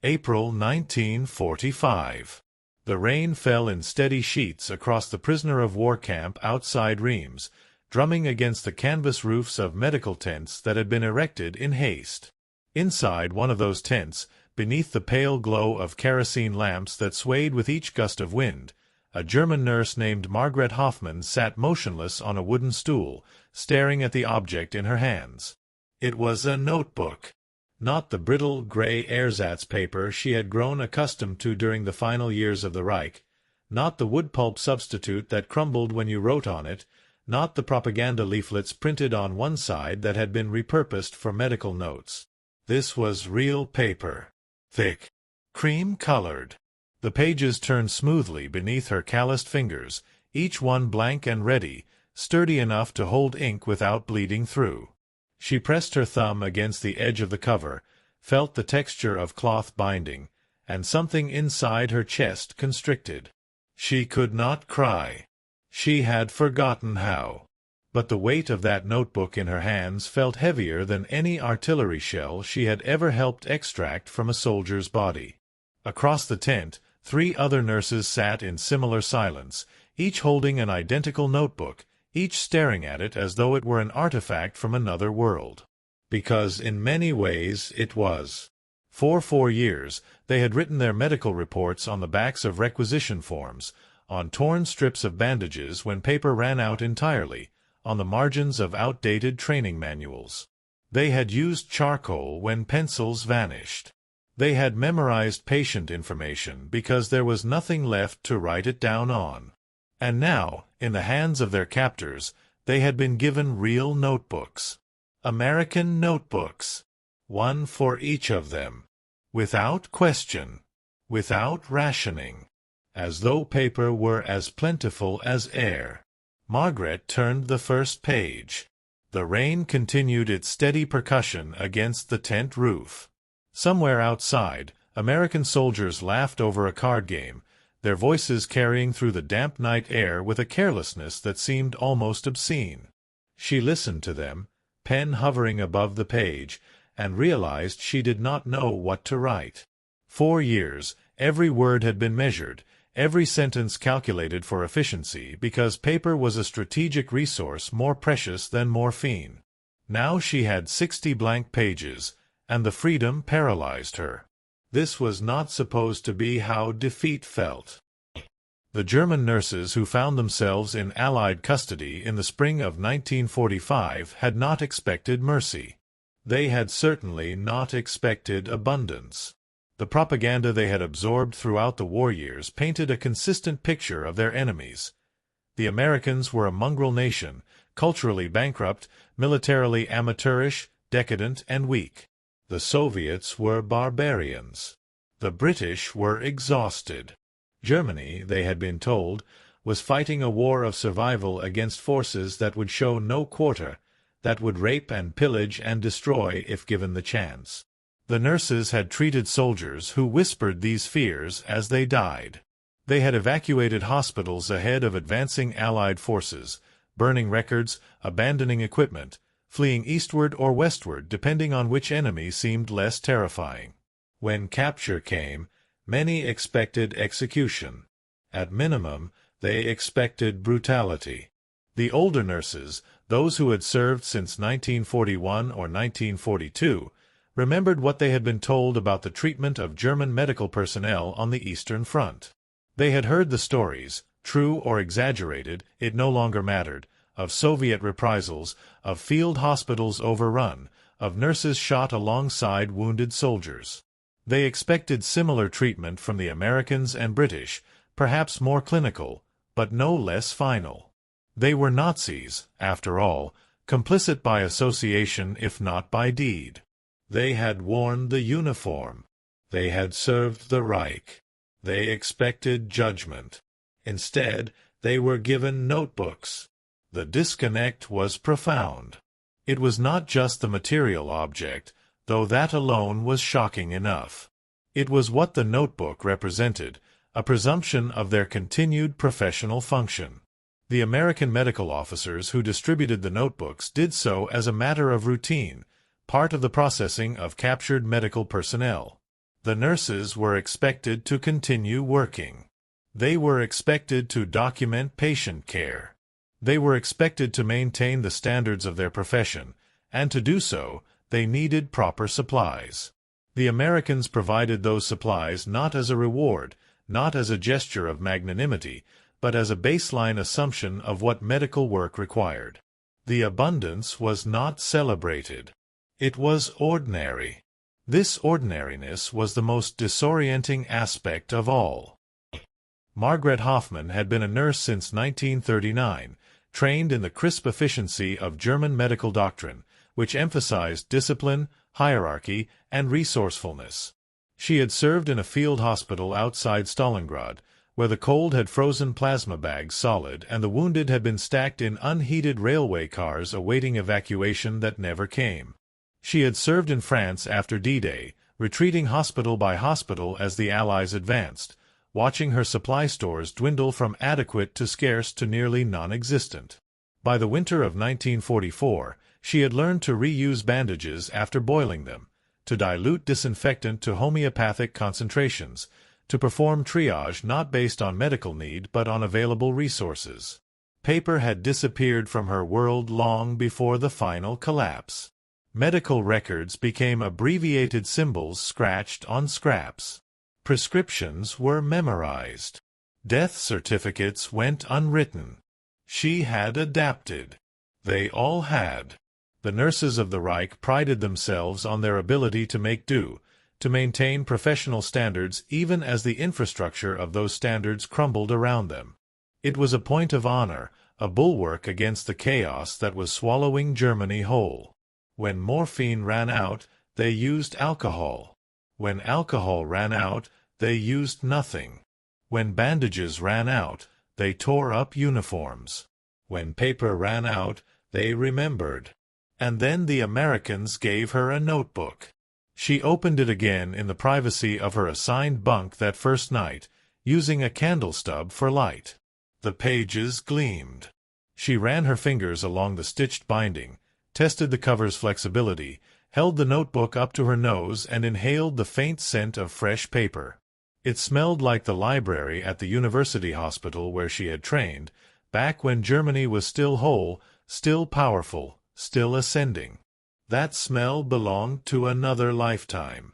April 1945. The rain fell in steady sheets across the prisoner-of-war camp outside Rheims, drumming against the canvas roofs of medical tents that had been erected in haste. Inside one of those tents, beneath the pale glow of kerosene lamps that swayed with each gust of wind, a German nurse named Margaret Hoffmann sat motionless on a wooden stool, staring at the object in her hands. It was a notebook. Not the brittle, gray ersatz paper she had grown accustomed to during the final years of the Reich, not the wood pulp substitute that crumbled when you wrote on it, not the propaganda leaflets printed on one side that had been repurposed for medical notes. This was real paper. Thick, cream-colored. The pages turned smoothly beneath her calloused fingers, each one blank and ready, sturdy enough to hold ink without bleeding through. She pressed her thumb against the edge of the cover, felt the texture of cloth binding, and something inside her chest constricted. She could not cry. She had forgotten how. But the weight of that notebook in her hands felt heavier than any artillery shell she had ever helped extract from a soldier's body. Across the tent, 3 other nurses sat in similar silence, each holding an identical notebook, each staring at it as though it were an artifact from another world. Because in many ways it was. For 4 years, they had written their medical reports on the backs of requisition forms, on torn strips of bandages when paper ran out entirely, on the margins of outdated training manuals. They had used charcoal when pencils vanished. They had memorized patient information because there was nothing left to write it down on. And now, in the hands of their captors, they had been given real notebooks. American notebooks. One for each of them. Without question. Without rationing. As though paper were as plentiful as air. Margaret turned the first page. The rain continued its steady percussion against the tent roof. Somewhere outside, American soldiers laughed over a card game, their voices carrying through the damp night air with a carelessness that seemed almost obscene. She listened to them, pen hovering above the page, and realized she did not know what to write. 4 years, every word had been measured, every sentence calculated for efficiency because paper was a strategic resource more precious than morphine. Now she had 60 blank pages, and the freedom paralyzed her. This was not supposed to be how defeat felt. The German nurses who found themselves in Allied custody in the spring of 1945 had not expected mercy. They had certainly not expected abundance. The propaganda they had absorbed throughout the war years painted a consistent picture of their enemies. The Americans were a mongrel nation, culturally bankrupt, militarily amateurish, decadent, and weak. The Soviets were barbarians. The British were exhausted. Germany, they had been told, was fighting a war of survival against forces that would show no quarter, that would rape and pillage and destroy if given the chance. The nurses had treated soldiers who whispered these fears as they died. They had evacuated hospitals ahead of advancing Allied forces, burning records, abandoning equipment, fleeing eastward or westward depending on which enemy seemed less terrifying. When capture came, many expected execution. At minimum, they expected brutality. The older nurses, those who had served since 1941 or 1942, remembered what they had been told about the treatment of German medical personnel on the Eastern Front. They had heard the stories, true or exaggerated, it no longer mattered, of Soviet reprisals, of field hospitals overrun, of nurses shot alongside wounded soldiers. They expected similar treatment from the Americans and British, perhaps more clinical, but no less final. They were Nazis, after all, complicit by association if not by deed. They had worn the uniform. They had served the Reich. They expected judgment. Instead, they were given notebooks. The disconnect was profound. It was not just the material object, though that alone was shocking enough. It was what the notebook represented, a presumption of their continued professional function. The American medical officers who distributed the notebooks did so as a matter of routine, part of the processing of captured medical personnel. The nurses were expected to continue working. They were expected to document patient care. They were expected to maintain the standards of their profession, and to do so, they needed proper supplies. The Americans provided those supplies not as a reward, not as a gesture of magnanimity, but as a baseline assumption of what medical work required. The abundance was not celebrated. It was ordinary. This ordinariness was the most disorienting aspect of all. Margaret Hoffman had been a nurse since 1939, trained in the crisp efficiency of German medical doctrine, which emphasized discipline, hierarchy, and resourcefulness. She had served in a field hospital outside Stalingrad, where the cold had frozen plasma bags solid and the wounded had been stacked in unheated railway cars awaiting evacuation that never came. She had served in France after D-Day, retreating hospital by hospital as the Allies advanced, watching her supply stores dwindle from adequate to scarce to nearly non-existent. By the winter of 1944, she had learned to reuse bandages after boiling them, to dilute disinfectant to homeopathic concentrations, to perform triage not based on medical need but on available resources. Paper had disappeared from her world long before the final collapse. Medical records became abbreviated symbols scratched on scraps. Prescriptions were memorized. Death certificates went unwritten. She had adapted. They all had. The nurses of the Reich prided themselves on their ability to make do, to maintain professional standards even as the infrastructure of those standards crumbled around them. It was a point of honor, a bulwark against the chaos that was swallowing Germany whole. When morphine ran out, they used alcohol. When alcohol ran out, they used nothing. When bandages ran out, they tore up uniforms. When paper ran out, they remembered. And then the Americans gave her a notebook. She opened it again in the privacy of her assigned bunk that first night, using a candle stub for light. The pages gleamed. She ran her fingers along the stitched binding, tested the cover's flexibility, held the notebook up to her nose and inhaled the faint scent of fresh paper. It smelled like the library at the university hospital where she had trained, back when Germany was still whole, still powerful, still ascending. That smell belonged to another lifetime.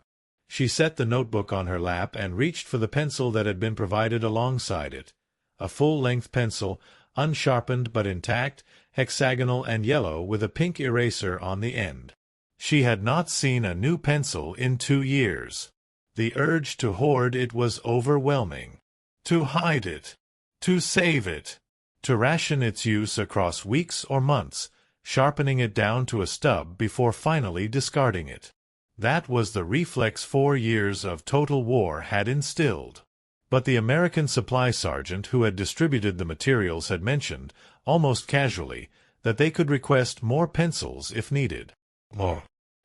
She set the notebook on her lap and reached for the pencil that had been provided alongside it. A full-length pencil, unsharpened but intact, hexagonal and yellow with a pink eraser on the end. She had not seen a new pencil in 2 years. The urge to hoard it was overwhelming. To hide it. To save it. To ration its use across weeks or months, sharpening it down to a stub before finally discarding it. That was the reflex 4 years of total war had instilled. But the American supply sergeant who had distributed the materials had mentioned, almost casually, that they could request more pencils if needed. More.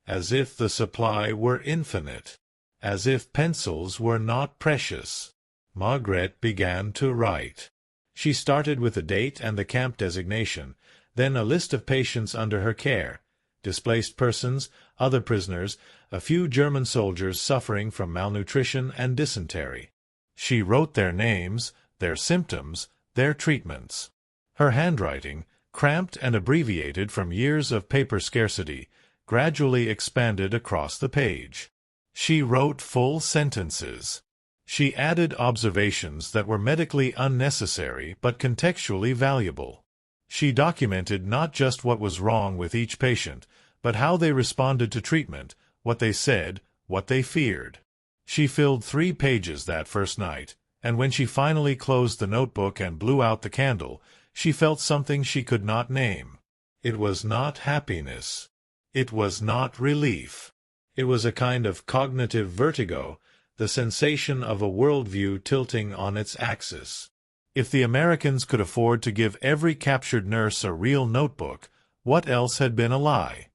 As if the supply were infinite. As if pencils were not precious. Margaret began to write. She started with the date and the camp designation, then a list of patients under her care, displaced persons, other prisoners, a few German soldiers suffering from malnutrition and dysentery. She wrote their names, their symptoms, their treatments. Her handwriting, cramped and abbreviated from years of paper scarcity, gradually expanded across the page. She wrote full sentences. She added observations that were medically unnecessary but contextually valuable. She documented not just what was wrong with each patient, but how they responded to treatment, what they said, what they feared. She filled 3 pages that first night, and when she finally closed the notebook and blew out the candle, she felt something she could not name. It was not happiness. It was not relief. It was a kind of cognitive vertigo, the sensation of a worldview tilting on its axis. If the Americans could afford to give every captured nurse a real notebook, what else had been a lie?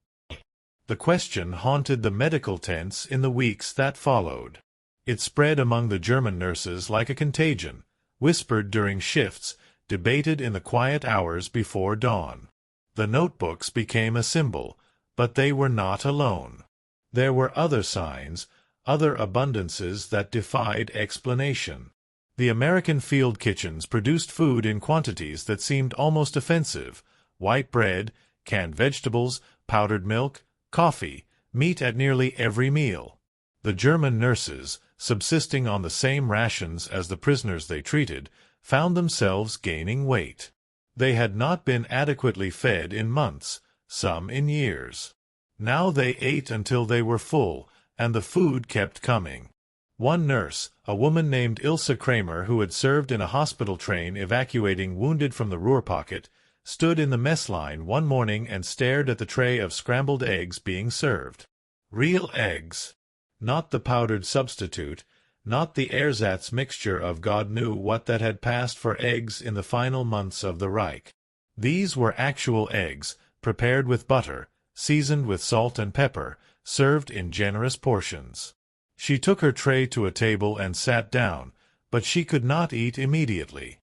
The question haunted the medical tents in the weeks that followed. It spread among the German nurses like a contagion, whispered during shifts, debated in the quiet hours before dawn. The notebooks became a symbol, but they were not alone. There were other signs, other abundances that defied explanation. The American field kitchens produced food in quantities that seemed almost offensive: white bread, canned vegetables, powdered milk, coffee, meat at nearly every meal. The German nurses, subsisting on the same rations as the prisoners they treated, found themselves gaining weight. They had not been adequately fed in months, some in years. Now they ate until they were full, and the food kept coming. One nurse, a woman named Ilse Kramer, who had served in a hospital train evacuating wounded from the Ruhr pocket, stood in the mess line one morning and stared at the tray of scrambled eggs being served. Real eggs. Not the powdered substitute, not the ersatz mixture of God knew what that had passed for eggs in the final months of the Reich. These were actual eggs, prepared with butter, seasoned with salt and pepper, served in generous portions. She took her tray to a table and sat down, but she could not eat immediately.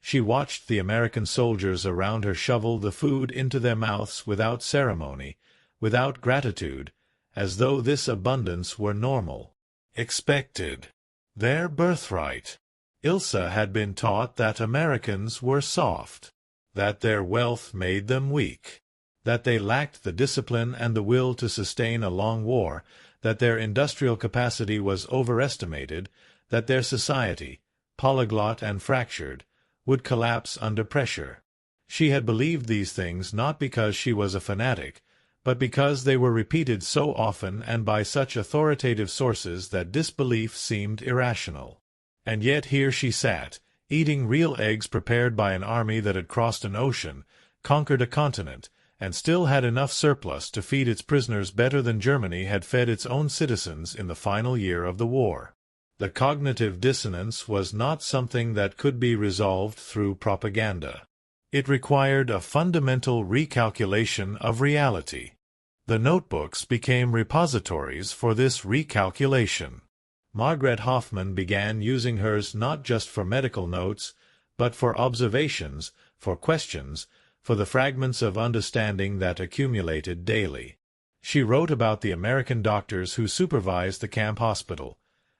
She watched the American soldiers around her shovel the food into their mouths without ceremony, without gratitude, as though this abundance were normal, expected, their birthright. Ilse had been taught that Americans were soft, that their wealth made them weak, that they lacked the discipline and the will to sustain a long war, that their industrial capacity was overestimated, that their society, polyglot and fractured, would collapse under pressure. She had believed these things not because she was a fanatic, but because they were repeated so often and by such authoritative sources that disbelief seemed irrational. And yet here she sat, eating real eggs prepared by an army that had crossed an ocean, conquered a continent, and still had enough surplus to feed its prisoners better than Germany had fed its own citizens in the final year of the war. The cognitive dissonance was not something that could be resolved through propaganda. It required a fundamental recalculation of reality. The notebooks became repositories for this recalculation. Margaret Hoffman began using hers not just for medical notes, but for observations, for questions, for the fragments of understanding that accumulated daily. She wrote about the American doctors who supervised the camp hospital,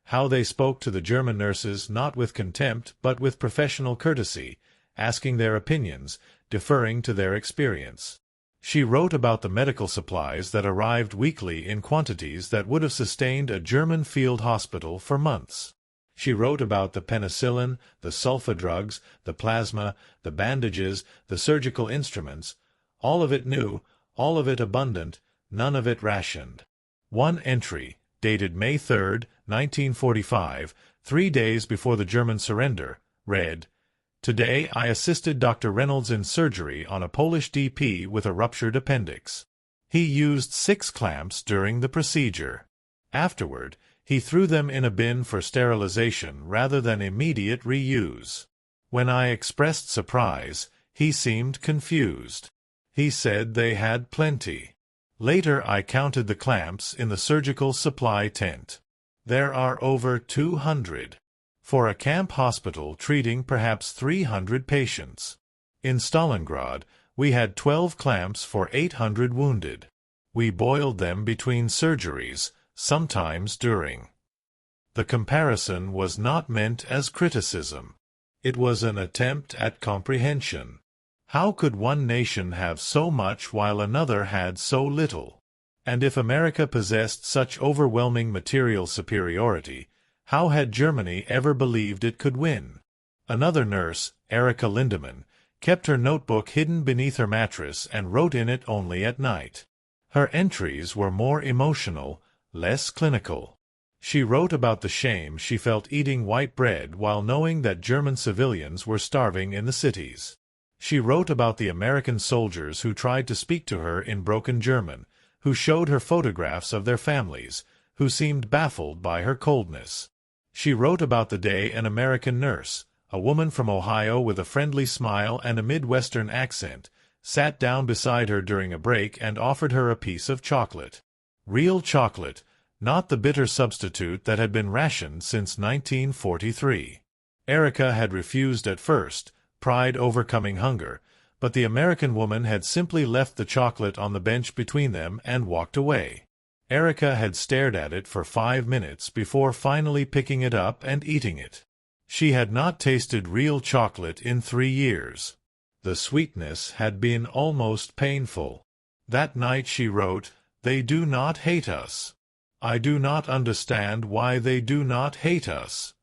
how they spoke to the German nurses not with contempt but with professional courtesy, asking their opinions, deferring to their experience. She wrote about the medical supplies that arrived weekly in quantities that would have sustained a German field hospital for months. She wrote about the penicillin, the sulfa drugs, the plasma, the bandages, the surgical instruments, all of it new, all of it abundant, none of it rationed. One entry, dated May 3, 1945, 3 days before the German surrender, read, "Today I assisted Dr. Reynolds in surgery on a Polish DP with a ruptured appendix. He used 6 clamps during the procedure. Afterward, he threw them in a bin for sterilization rather than immediate reuse. When I expressed surprise, he seemed confused. He said they had plenty. Later I counted the clamps in the surgical supply tent. There are over 200. For a camp hospital treating perhaps 300 patients. In Stalingrad, we had 12 clamps for 800 wounded. We boiled them between surgeries, sometimes during." The comparison was not meant as criticism. It was an attempt at comprehension. How could one nation have so much while another had so little? And if America possessed such overwhelming material superiority, how had Germany ever believed it could win? Another nurse, Erika Lindemann, kept her notebook hidden beneath her mattress and wrote in it only at night. Her entries were more emotional, less clinical. She wrote about the shame she felt eating white bread while knowing that German civilians were starving in the cities. She wrote about the American soldiers who tried to speak to her in broken German, who showed her photographs of their families, who seemed baffled by her coldness. She wrote about the day an American nurse, a woman from Ohio with a friendly smile and a Midwestern accent, sat down beside her during a break and offered her a piece of chocolate. Real chocolate, not the bitter substitute that had been rationed since 1943. Erika had refused at first, pride overcoming hunger, but the American woman had simply left the chocolate on the bench between them and walked away. Erica had stared at it for 5 minutes before finally picking it up and eating it. She had not tasted real chocolate in 3 years. The sweetness had been almost painful. That night she wrote, "They do not hate us. I do not understand why they do not hate us."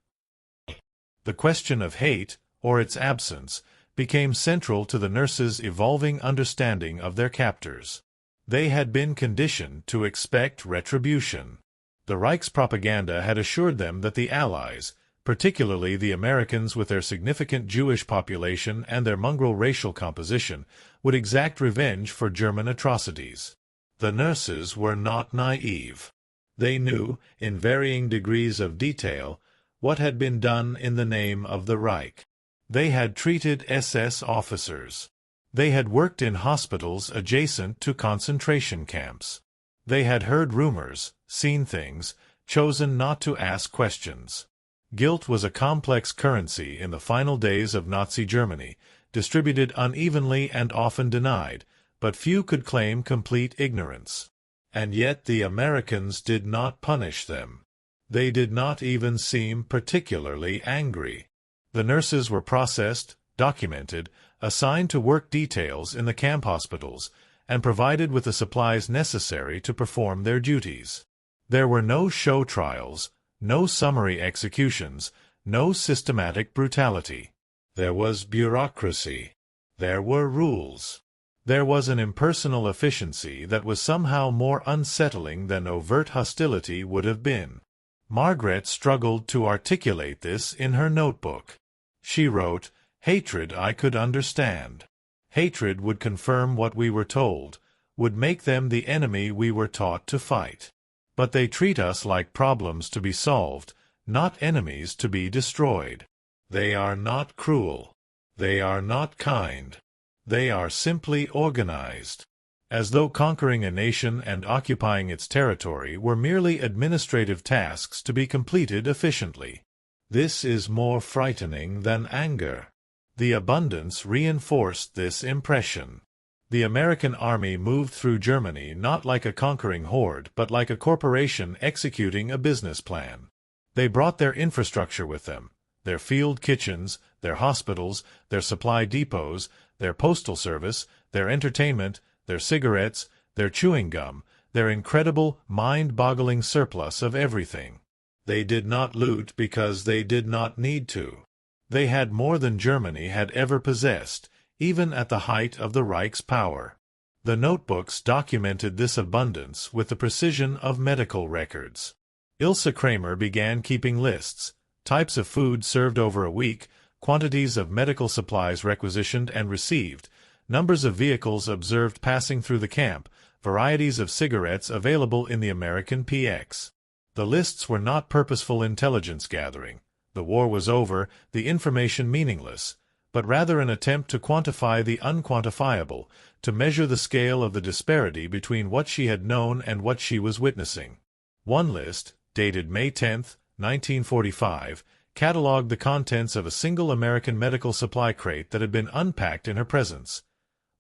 The question of hate, or its absence, became central to the nurses' evolving understanding of their captors. They had been conditioned to expect retribution. The Reich's propaganda had assured them that the Allies, particularly the Americans with their significant Jewish population and their mongrel racial composition, would exact revenge for German atrocities. The nurses were not naive. They knew, in varying degrees of detail, what had been done in the name of the Reich. They had treated SS officers. They had worked in hospitals adjacent to concentration camps. They had heard rumors, seen things, chosen not to ask questions. Guilt was a complex currency in the final days of Nazi Germany, distributed unevenly and often denied, but few could claim complete ignorance. And yet the Americans did not punish them. They did not even seem particularly angry. The nurses were processed, documented, assigned to work details in the camp hospitals, and provided with the supplies necessary to perform their duties. There were no show trials, no summary executions, no systematic brutality. There was bureaucracy. There were rules. There was an impersonal efficiency that was somehow more unsettling than overt hostility would have been. Margaret struggled to articulate this in her notebook. She wrote, "Hatred I could understand. Hatred would confirm what we were told, would make them the enemy we were taught to fight. But they treat us like problems to be solved, not enemies to be destroyed. They are not cruel. They are not kind. They are simply organized." As though conquering a nation and occupying its territory were merely administrative tasks to be completed efficiently. This is more frightening than anger. The abundance reinforced this impression. The American army moved through Germany not like a conquering horde but like a corporation executing a business plan. They brought their infrastructure with them, their field kitchens, their hospitals, their supply depots, their postal service, their entertainment, their cigarettes, their chewing gum, their incredible, mind-boggling surplus of everything. They did not loot because they did not need to. They had more than Germany had ever possessed, even at the height of the Reich's power. The notebooks documented this abundance with the precision of medical records. Ilse Kramer began keeping lists, types of food served over a week, quantities of medical supplies requisitioned and received, numbers of vehicles observed passing through the camp, varieties of cigarettes available in the American PX. The lists were not purposeful intelligence gathering. The war was over, the information meaningless, but rather an attempt to quantify the unquantifiable, to measure the scale of the disparity between what she had known and what she was witnessing. One list, dated May 10, 1945, catalogued the contents of a single American medical supply crate that had been unpacked in her presence.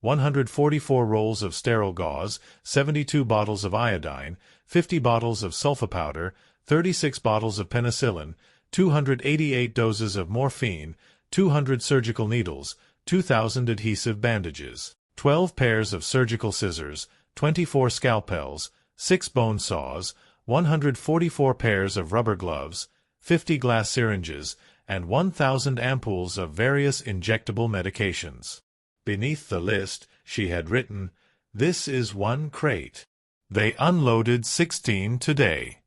144 rolls of sterile gauze, 72 bottles of iodine, 50 bottles of sulfa powder, 36 bottles of penicillin, 288 doses of morphine, 200 surgical needles, 2,000 adhesive bandages, 12 pairs of surgical scissors, 24 scalpels, 6 bone saws, 144 pairs of rubber gloves, 50 glass syringes, and 1,000 ampoules of various injectable medications. Beneath the list, she had written, "This is one crate. They unloaded 16 today."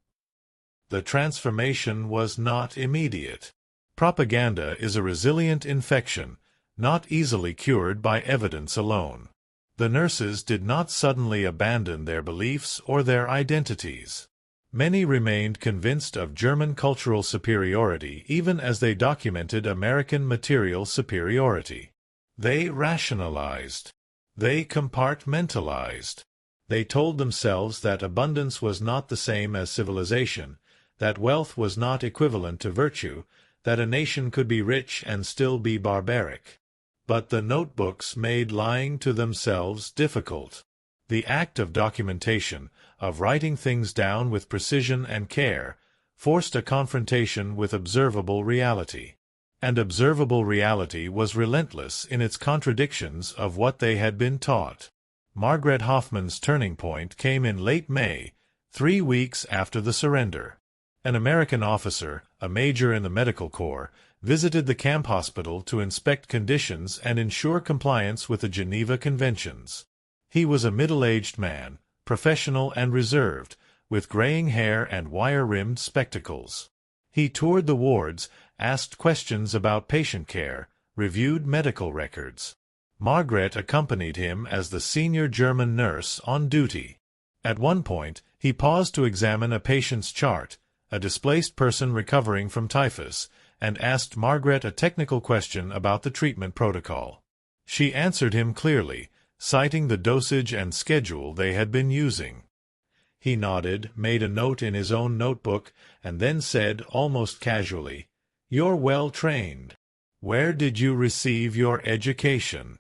The transformation was not immediate. Propaganda is a resilient infection, not easily cured by evidence alone. The nurses did not suddenly abandon their beliefs or their identities. Many remained convinced of German cultural superiority even as they documented American material superiority. They rationalized. They compartmentalized. They told themselves that abundance was not the same as civilization, that wealth was not equivalent to virtue, that a nation could be rich and still be barbaric. But the notebooks made lying to themselves difficult. The act of documentation, of writing things down with precision and care, forced a confrontation with observable reality. And observable reality was relentless in its contradictions of what they had been taught. Margaret Hoffman's turning point came in late May, 3 weeks after the surrender. An American officer, a major in the medical corps, visited the camp hospital to inspect conditions and ensure compliance with the Geneva Conventions. He was a middle-aged man, professional and reserved, with graying hair and wire-rimmed spectacles. He toured the wards, asked questions about patient care, reviewed medical records. Margaret accompanied him as the senior German nurse on duty. At one point, he paused to examine a patient's chart, a displaced person recovering from typhus, and asked Margaret a technical question about the treatment protocol. She answered him clearly, citing the dosage and schedule they had been using. He nodded, made a note in his own notebook, and then said, almost casually, "You're well trained. Where did you receive your education?"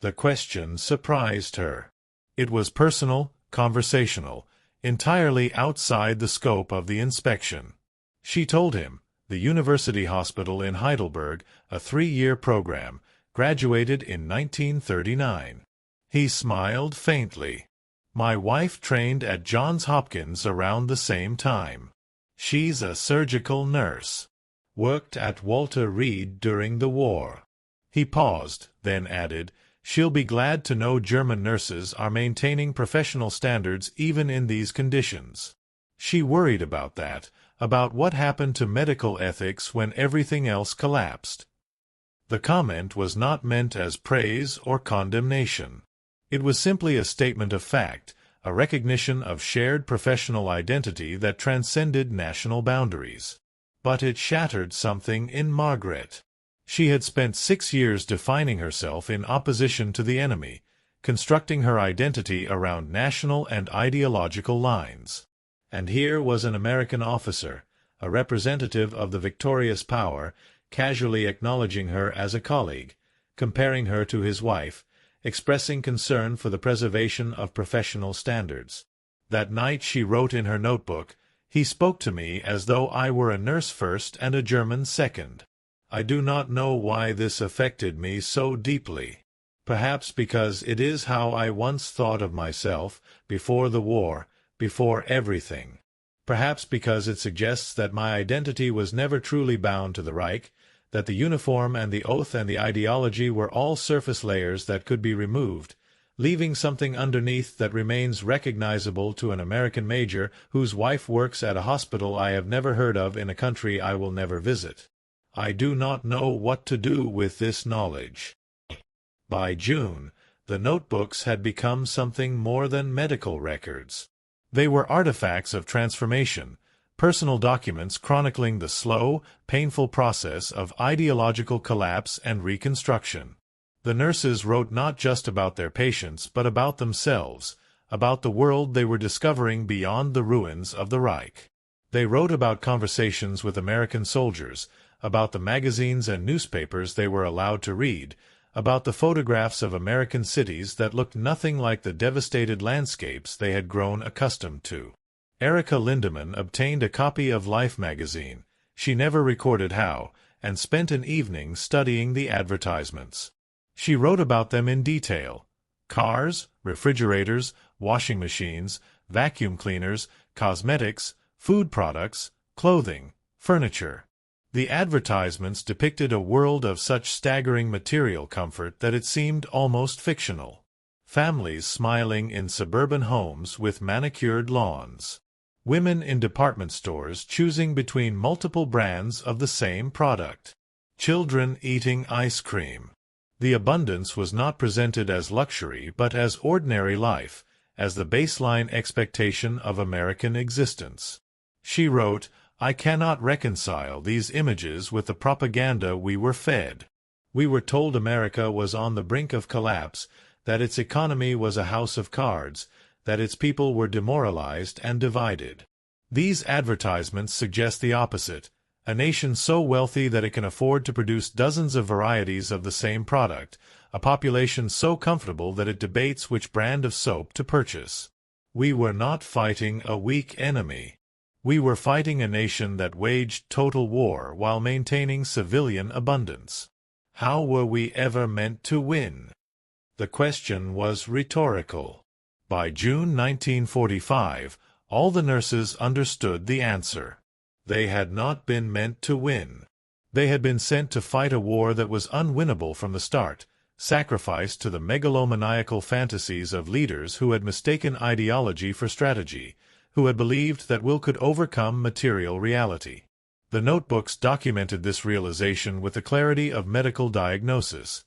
The question surprised her. It was personal, conversational, entirely outside the scope of the inspection. She told him, the University Hospital in Heidelberg, a 3-year program, graduated in 1939. He smiled faintly. "My wife trained at Johns Hopkins around the same time. She's a surgical nurse. Worked at Walter Reed during the war." He paused, then added, "She'll be glad to know German nurses are maintaining professional standards even in these conditions." She worried about that, about what happened to medical ethics when everything else collapsed. The comment was not meant as praise or condemnation. It was simply a statement of fact, a recognition of shared professional identity that transcended national boundaries. But it shattered something in Margaret. She had spent 6 years defining herself in opposition to the enemy, constructing her identity around national and ideological lines. And here was an American officer, a representative of the victorious power, casually acknowledging her as a colleague, comparing her to his wife, expressing concern for the preservation of professional standards. That night she wrote in her notebook, "He spoke to me as though I were a nurse first and a German second. I do not know why this affected me so deeply. Perhaps because it is how I once thought of myself, before the war, before everything. Perhaps because it suggests that my identity was never truly bound to the Reich, that the uniform and the oath and the ideology were all surface layers that could be removed, leaving something underneath that remains recognizable to an American major whose wife works at a hospital I have never heard of in a country I will never visit. I do not know what to do with this knowledge." By June, the notebooks had become something more than medical records. They were artifacts of transformation, personal documents chronicling the slow, painful process of ideological collapse and reconstruction. The nurses wrote not just about their patients but about themselves, about the world they were discovering beyond the ruins of the Reich. They wrote about conversations with American soldiers, about the magazines and newspapers they were allowed to read, about the photographs of American cities that looked nothing like the devastated landscapes they had grown accustomed to. Erika Lindemann obtained a copy of Life magazine, she never recorded how, and spent an evening studying the advertisements. She wrote about them in detail: cars, refrigerators, washing machines, vacuum cleaners, cosmetics, food products, clothing, furniture. The advertisements depicted a world of such staggering material comfort that it seemed almost fictional. Families smiling in suburban homes with manicured lawns. Women in department stores choosing between multiple brands of the same product. Children eating ice cream. The abundance was not presented as luxury but as ordinary life, as the baseline expectation of American existence. She wrote, "I cannot reconcile these images with the propaganda we were fed. We were told America was on the brink of collapse, that its economy was a house of cards, that its people were demoralized and divided. These advertisements suggest the opposite, A nation so wealthy that it can afford to produce dozens of varieties of the same product, a population so comfortable that it debates which brand of soap to purchase. We were not fighting a weak enemy. We were fighting a nation that waged total war while maintaining civilian abundance. How were we ever meant to win? The question was rhetorical. By June 1945, all the nurses understood the answer. They had not been meant to win. They had been sent to fight a war that was unwinnable from the start, sacrificed to the megalomaniacal fantasies of leaders who had mistaken ideology for strategy, who had believed that will could overcome material reality. The notebooks documented this realization with the clarity of medical diagnosis.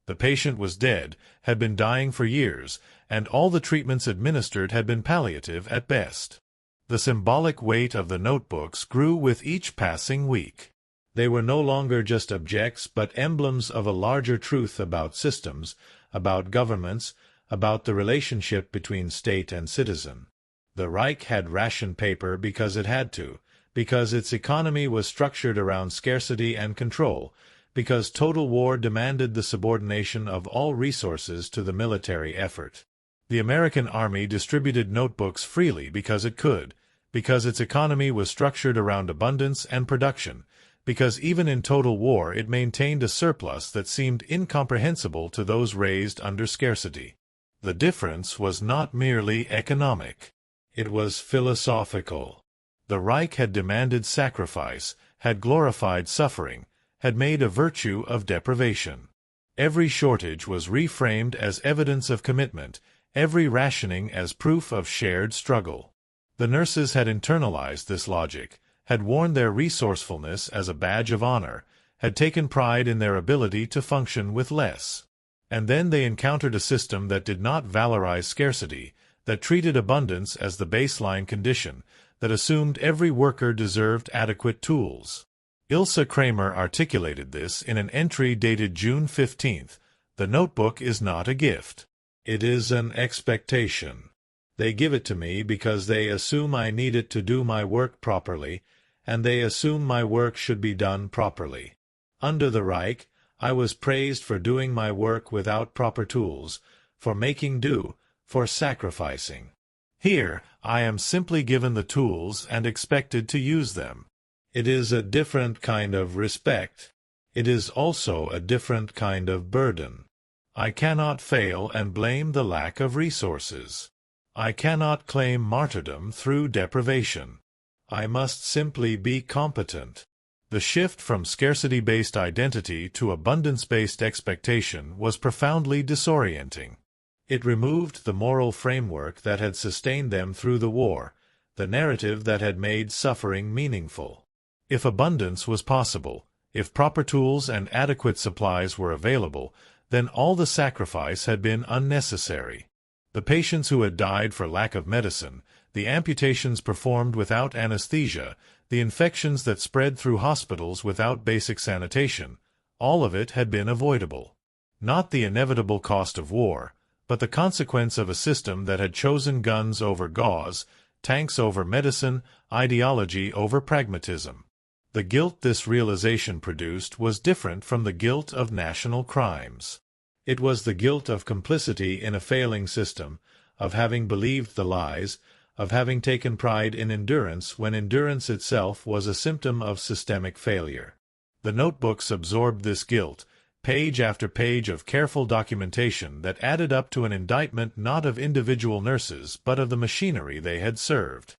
The patient was dead, had been dying for years, and all the treatments administered had been palliative at best. The symbolic weight of the notebooks grew with each passing week. They were no longer just objects but emblems of a larger truth about systems, about governments, about the relationship between state and citizen. The Reich had rationed paper because it had to, because its economy was structured around scarcity and control, because total war demanded the subordination of all resources to the military effort. The American Army distributed notebooks freely because it could, because its economy was structured around abundance and production, because even in total war it maintained a surplus that seemed incomprehensible to those raised under scarcity. The difference was not merely economic. It was philosophical. The Reich had demanded sacrifice, had glorified suffering, had made a virtue of deprivation. Every shortage was reframed as evidence of commitment, every rationing as proof of shared struggle. The nurses had internalized this logic, had worn their resourcefulness as a badge of honor, had taken pride in their ability to function with less. And then they encountered a system that did not valorize scarcity, that treated abundance as the baseline condition, that assumed every worker deserved adequate tools. Ilse Kramer articulated this in an entry dated June 15. The notebook is not a gift. It is an expectation. They give it to me because they assume I need it to do my work properly, and they assume my work should be done properly. Under the Reich, I was praised for doing my work without proper tools, for making do, for sacrificing. Here, I am simply given the tools and expected to use them. It is a different kind of respect. It is also a different kind of burden. I cannot fail and blame the lack of resources. I cannot claim martyrdom through deprivation. I must simply be competent. The shift from scarcity-based identity to abundance-based expectation was profoundly disorienting. It removed the moral framework that had sustained them through the war, the narrative that had made suffering meaningful. If abundance was possible, if proper tools and adequate supplies were available, then all the sacrifice had been unnecessary. The patients who had died for lack of medicine, the amputations performed without anesthesia, the infections that spread through hospitals without basic sanitation, all of it had been avoidable. Not the inevitable cost of war, but the consequence of a system that had chosen guns over gauze, tanks over medicine, ideology over pragmatism. The guilt this realization produced was different from the guilt of national crimes. It was the guilt of complicity in a failing system, of having believed the lies, of having taken pride in endurance when endurance itself was a symptom of systemic failure. The notebooks absorbed this guilt, page after page of careful documentation that added up to an indictment not of individual nurses but of the machinery they had served.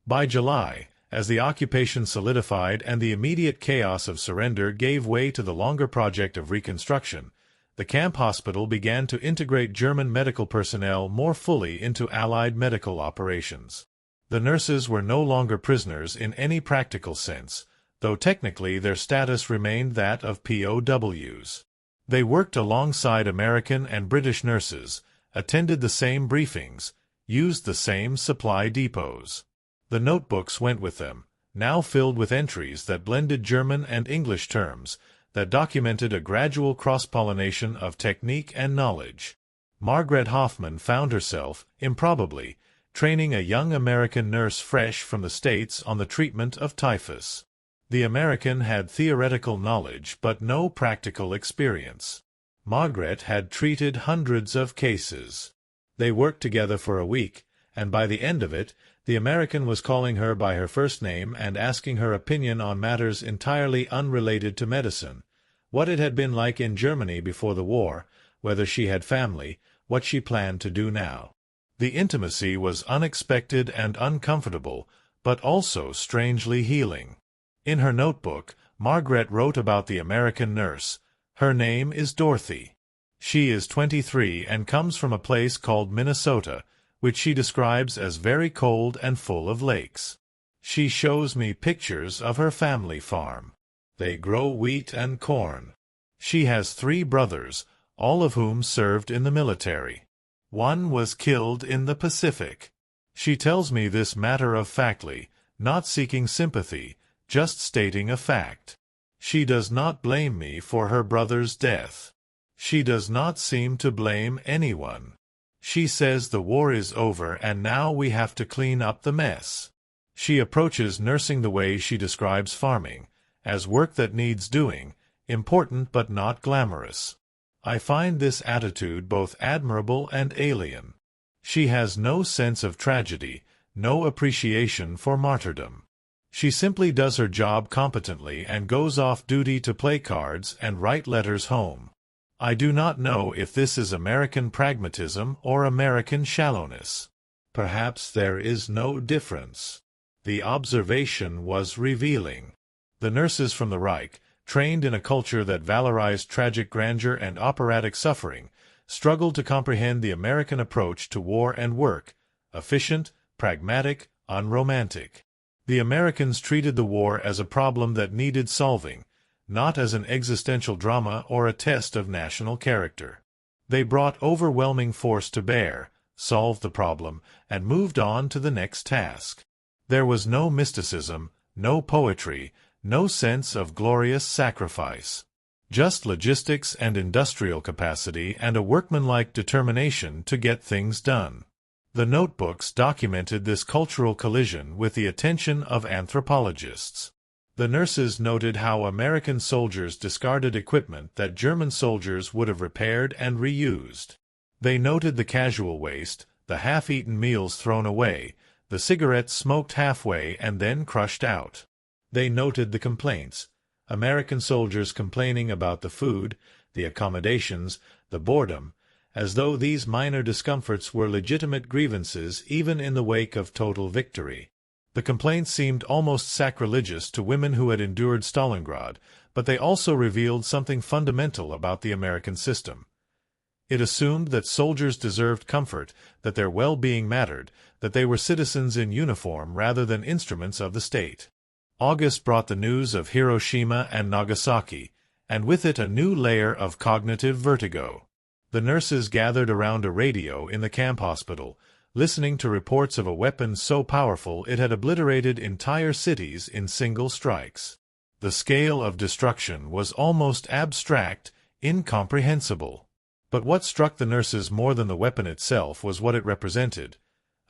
By July, as the occupation solidified and the immediate chaos of surrender gave way to the longer project of reconstruction, the camp hospital began to integrate German medical personnel more fully into Allied medical operations. The nurses were no longer prisoners in any practical sense, though technically their status remained that of POWs. They worked alongside American and British nurses, attended the same briefings, used the same supply depots. The notebooks went with them, now filled with entries that blended German and English terms, that documented a gradual cross-pollination of technique and knowledge. Margaret Hoffman found herself, improbably, training a young American nurse fresh from the States on the treatment of typhus. The American had theoretical knowledge but no practical experience. Margaret had treated hundreds of cases. They worked together for a week, and by the end of it, the American was calling her by her first name and asking her opinion on matters entirely unrelated to medicine, what it had been like in Germany before the war, whether she had family, what she planned to do now. The intimacy was unexpected and uncomfortable, but also strangely healing. In her notebook, Margaret wrote about the American nurse. Her name is Dorothy. She is 23 and comes from a place called Minnesota, which she describes as very cold and full of lakes. She shows me pictures of her family farm. They grow wheat and corn. She has 3 brothers, all of whom served in the military. One was killed in the Pacific. She tells me this matter-of-factly, not seeking sympathy, just stating a fact. She does not blame me for her brother's death. She does not seem to blame anyone. She says the war is over and now we have to clean up the mess. She approaches nursing the way she describes farming, as work that needs doing, important but not glamorous. I find this attitude both admirable and alien. She has no sense of tragedy, no appreciation for martyrdom. She simply does her job competently and goes off duty to play cards and write letters home. I do not know if this is American pragmatism or American shallowness. Perhaps there is no difference. The observation was revealing. The nurses from the Reich, trained in a culture that valorized tragic grandeur and operatic suffering, struggled to comprehend the American approach to war and work, efficient, pragmatic, unromantic. The Americans treated the war as a problem that needed solving, not as an existential drama or a test of national character. They brought overwhelming force to bear, solved the problem, and moved on to the next task. There was no mysticism, no poetry, no sense of glorious sacrifice. Just logistics and industrial capacity and a workmanlike determination to get things done. The notebooks documented this cultural collision with the attention of anthropologists. The nurses noted how American soldiers discarded equipment that German soldiers would have repaired and reused. They noted the casual waste, the half-eaten meals thrown away, the cigarettes smoked halfway and then crushed out. They noted the complaints. American soldiers complaining about the food, the accommodations, the boredom, as though these minor discomforts were legitimate grievances even in the wake of total victory. The complaints seemed almost sacrilegious to women who had endured Stalingrad, but they also revealed something fundamental about the American system. It assumed that soldiers deserved comfort, that their well-being mattered, that they were citizens in uniform rather than instruments of the state. August brought the news of Hiroshima and Nagasaki, and with it a new layer of cognitive vertigo. The nurses gathered around a radio in the camp hospital, listening to reports of a weapon so powerful it had obliterated entire cities in single strikes. The scale of destruction was almost abstract, incomprehensible. But what struck the nurses more than the weapon itself was what it represented.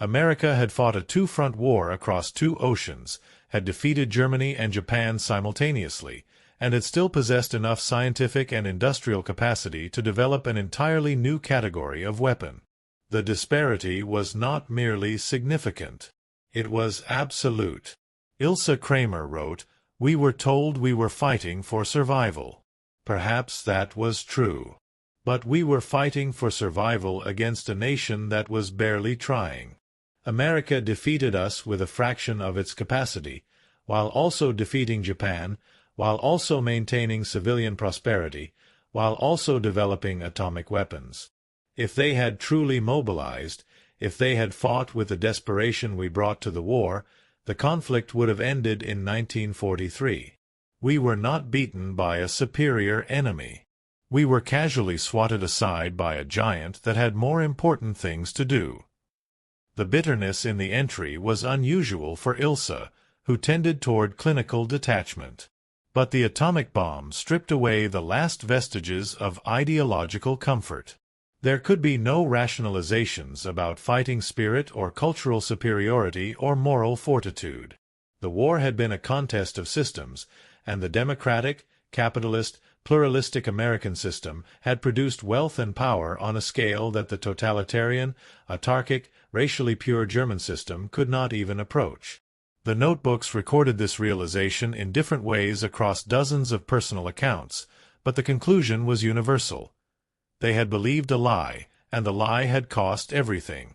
America had fought a 2-front war across 2 oceans, had defeated Germany and Japan simultaneously, and had still possessed enough scientific and industrial capacity to develop an entirely new category of weapon. The disparity was not merely significant. It was absolute. Ilse Kramer wrote, "We were told we were fighting for survival." Perhaps that was true. But we were fighting for survival against a nation that was barely trying. America defeated us with a fraction of its capacity, while also defeating Japan, while also maintaining civilian prosperity, while also developing atomic weapons. If they had truly mobilized, if they had fought with the desperation we brought to the war, the conflict would have ended in 1943. We were not beaten by a superior enemy. We were casually swatted aside by a giant that had more important things to do. The bitterness in the entry was unusual for Ilse, who tended toward clinical detachment. But the atomic bomb stripped away the last vestiges of ideological comfort. There could be no rationalizations about fighting spirit or cultural superiority or moral fortitude. The war had been a contest of systems, and the democratic, capitalist, pluralistic American system had produced wealth and power on a scale that the totalitarian, autarkic, racially pure German system could not even approach. The notebooks recorded this realization in different ways across dozens of personal accounts, but the conclusion was universal. They had believed a lie, and the lie had cost everything.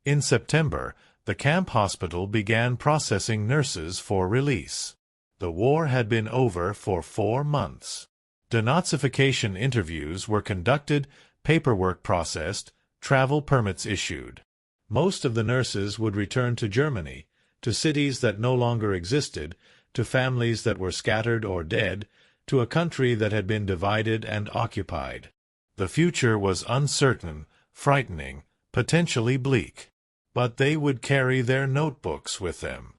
In September, the camp hospital began processing nurses for release. The war had been over for 4 months. Denazification interviews were conducted, paperwork processed, travel permits issued. Most of the nurses would return to Germany, to cities that no longer existed, to families that were scattered or dead, to a country that had been divided and occupied. The future was uncertain, frightening, potentially bleak. But they would carry their notebooks with them.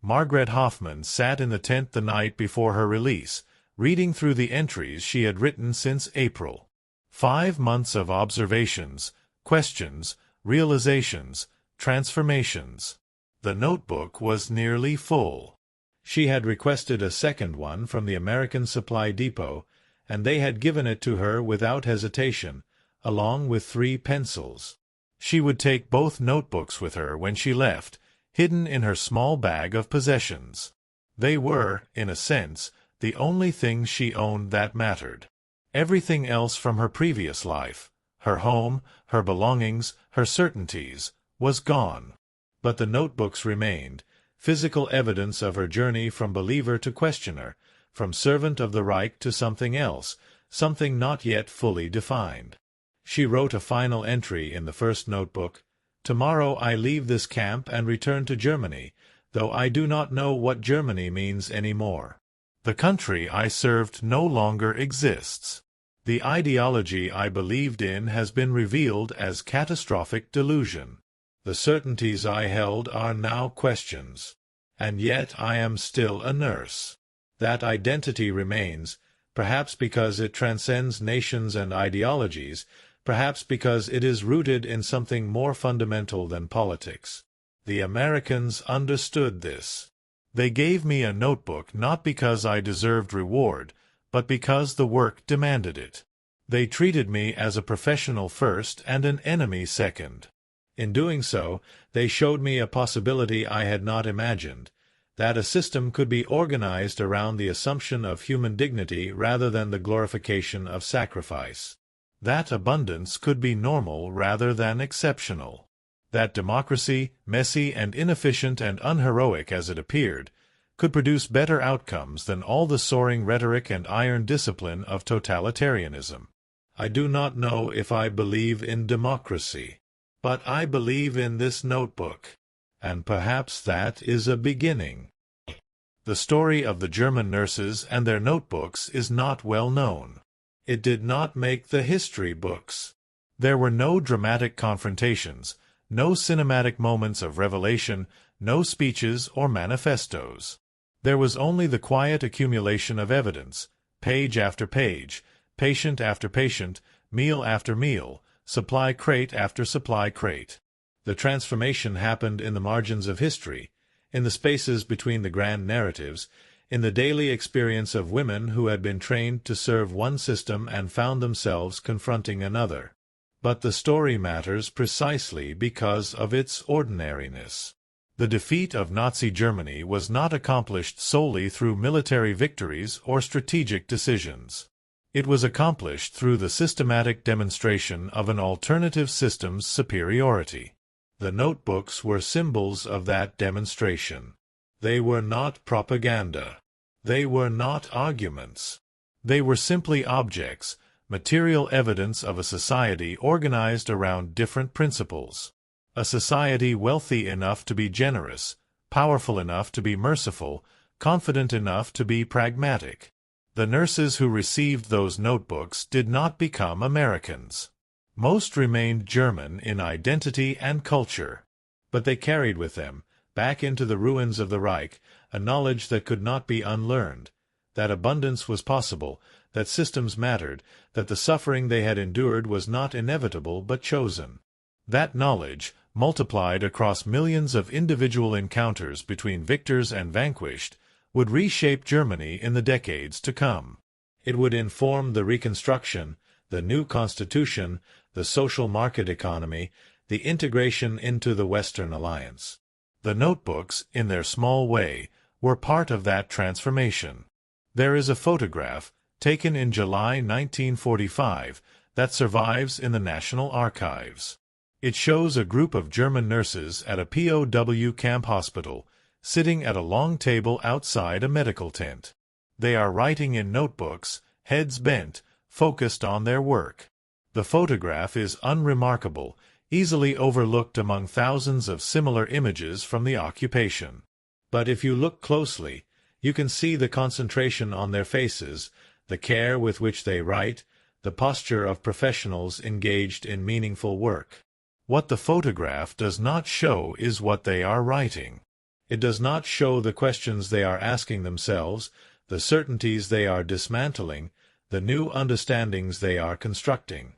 Margaret Hoffman sat in the tent the night before her release, reading through the entries she had written since April. 5 months of observations, questions, realizations, transformations. The notebook was nearly full. She had requested a second one from the American Supply Depot, and they had given it to her without hesitation, along with 3 pencils. She would take both notebooks with her when she left, hidden in her small bag of possessions. They were, in a sense, the only things she owned that mattered. Everything else from her previous life, her home, her belongings, her certainties, was gone. But the notebooks remained, physical evidence of her journey from believer to questioner, from servant of the Reich to something else, something not yet fully defined. She wrote a final entry in the first notebook: "Tomorrow I leave this camp and return to Germany, though I do not know what Germany means any more. The country I served no longer exists. The ideology I believed in has been revealed as catastrophic delusion. The certainties I held are now questions. And yet I am still a nurse. That identity remains, perhaps because it transcends nations and ideologies, perhaps because it is rooted in something more fundamental than politics. The Americans understood this. They gave me a notebook not because I deserved reward, but because the work demanded it. They treated me as a professional first and an enemy second. In doing so, they showed me a possibility I had not imagined, that a system could be organized around the assumption of human dignity rather than the glorification of sacrifice. That abundance could be normal rather than exceptional. That democracy, messy and inefficient and unheroic as it appeared, could produce better outcomes than all the soaring rhetoric and iron discipline of totalitarianism. I do not know if I believe in democracy, but I believe in this notebook, and perhaps that is a beginning." The story of the German nurses and their notebooks is not well known. It did not make the history books. There were no dramatic confrontations, no cinematic moments of revelation, no speeches or manifestos. There was only the quiet accumulation of evidence, page after page, patient after patient, meal after meal, supply crate after supply crate. The transformation happened in the margins of history, in the spaces between the grand narratives, in the daily experience of women who had been trained to serve one system and found themselves confronting another. But the story matters precisely because of its ordinariness. The defeat of Nazi Germany was not accomplished solely through military victories or strategic decisions. It was accomplished through the systematic demonstration of an alternative system's superiority. The notebooks were symbols of that demonstration. They were not propaganda. They were not arguments. They were simply objects, material evidence of a society organized around different principles. A society wealthy enough to be generous, powerful enough to be merciful, confident enough to be pragmatic. The nurses who received those notebooks did not become Americans. Most remained German in identity and culture. But they carried with them, back into the ruins of the Reich, a knowledge that could not be unlearned, that abundance was possible, that systems mattered, that the suffering they had endured was not inevitable but chosen. That knowledge, multiplied across millions of individual encounters between victors and vanquished, would reshape Germany in the decades to come. It would inform the Reconstruction, the new Constitution, the social market economy, the integration into the Western Alliance. The notebooks, in their small way, were part of that transformation. There is a photograph, taken in July 1945, that survives in the National Archives. It shows a group of German nurses at a POW camp hospital, sitting at a long table outside a medical tent. They are writing in notebooks, heads bent, focused on their work. The photograph is unremarkable, easily overlooked among thousands of similar images from the occupation. But if you look closely, you can see the concentration on their faces, the care with which they write, the posture of professionals engaged in meaningful work. What the photograph does not show is what they are writing. It does not show the questions they are asking themselves, the certainties they are dismantling, the new understandings they are constructing.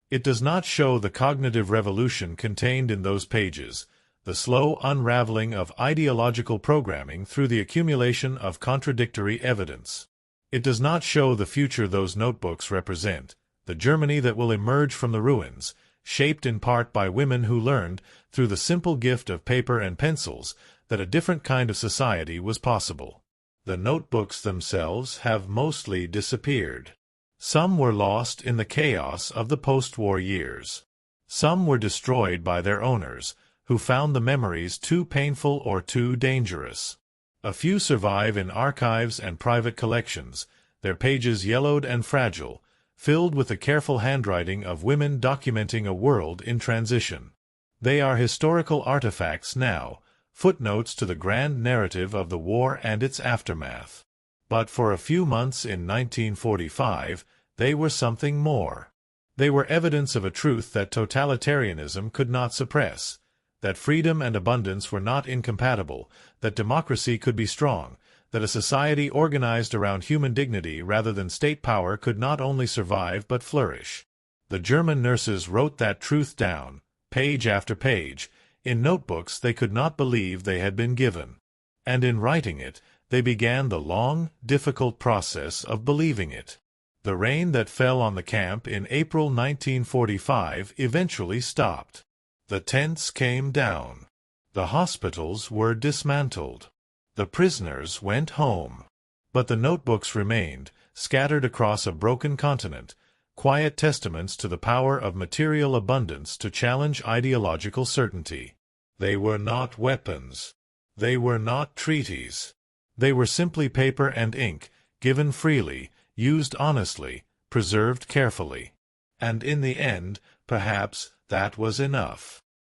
It does not show the cognitive revolution contained in those pages, the slow unraveling of ideological programming through the accumulation of contradictory evidence. It does not show the future those notebooks represent, the Germany that will emerge from the ruins, shaped in part by women who learned, through the simple gift of paper and pencils, that a different kind of society was possible. The notebooks themselves have mostly disappeared. Some were lost in the chaos of the post-war years. Some were destroyed by their owners, who found the memories too painful or too dangerous. A few survive in archives and private collections, their pages yellowed and fragile, filled with the careful handwriting of women documenting a world in transition. They are historical artifacts now, footnotes to the grand narrative of the war and its aftermath. But for a few months in 1945, they were something more. They were evidence of a truth that totalitarianism could not suppress, that freedom and abundance were not incompatible, that democracy could be strong, that a society organized around human dignity rather than state power could not only survive but flourish. The German nurses wrote that truth down, page after page, in notebooks they could not believe they had been given. And in writing it, they began the long, difficult process of believing it. The rain that fell on the camp in April 1945 eventually stopped. The tents came down. The hospitals were dismantled. The prisoners went home. But the notebooks remained, scattered across a broken continent, quiet testaments to the power of material abundance to challenge ideological certainty. They were not weapons. They were not treaties. They were simply paper and ink, given freely, used honestly, preserved carefully. And in the end, perhaps, that was enough.